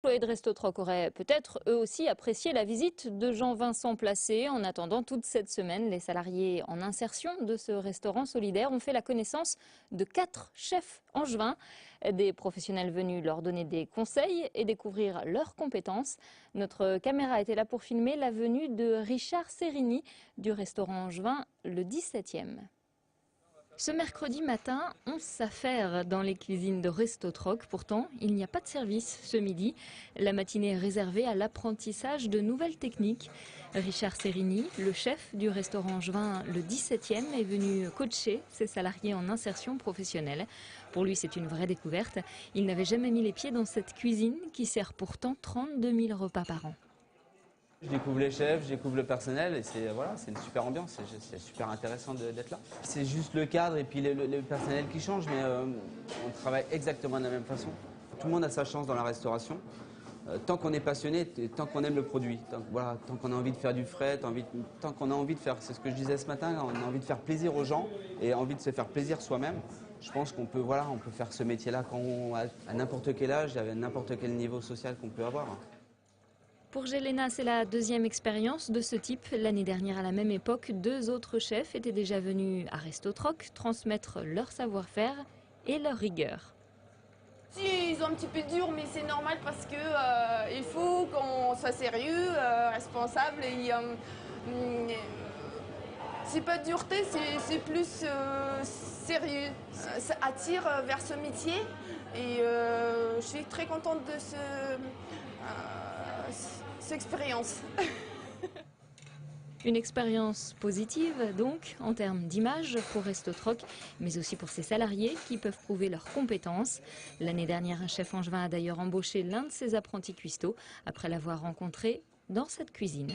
Les employés de Resto-Troc auraient peut-être eux aussi apprécié la visite de Jean-Vincent Placé. En attendant, toute cette semaine, les salariés en insertion de ce restaurant solidaire ont fait la connaissance de 4 chefs angevins, des professionnels venus leur donner des conseils et découvrir leurs compétences. Notre caméra était là pour filmer la venue de Richard Serrini du restaurant angevin, le 17e. Ce mercredi matin, on s'affaire dans les cuisines de Resto-Troc. Pourtant, il n'y a pas de service ce midi. La matinée est réservée à l'apprentissage de nouvelles techniques. Richard Serrini, le chef du restaurant angevin le 17e, est venu coacher ses salariés en insertion professionnelle. Pour lui, c'est une vraie découverte. Il n'avait jamais mis les pieds dans cette cuisine qui sert pourtant 32 000 repas par an. Je découvre les chefs, je découvre le personnel et c'est une super ambiance, c'est super intéressant d'être là. C'est juste le cadre et puis le personnel qui change, mais on travaille exactement de la même façon. Tout le monde a sa chance dans la restauration. Tant qu'on est passionné, tant qu'on aime le produit, tant qu'on a envie de faire du frais, tant qu'on a envie de faire, c'est ce que je disais ce matin, on a envie de faire plaisir aux gens et envie de se faire plaisir soi-même. Je pense qu'on peut, on peut faire ce métier-là à n'importe quel âge, à n'importe quel niveau social qu'on peut avoir. Pour Jelena, c'est la deuxième expérience de ce type. L'année dernière, à la même époque, 2 autres chefs étaient déjà venus à Resto-Troc transmettre leur savoir-faire et leur rigueur. Si, ils sont un petit peu durs, mais c'est normal parce que il faut qu'on soit sérieux, responsable. C'est pas dureté, c'est plus sérieux. Ça attire vers ce métier et je suis très contente de cette expérience. Une expérience positive donc en termes d'image pour Resto-Troc, mais aussi pour ses salariés qui peuvent prouver leurs compétences. L'année dernière, un chef angevin a d'ailleurs embauché l'un de ses apprentis cuistots après l'avoir rencontré dans cette cuisine.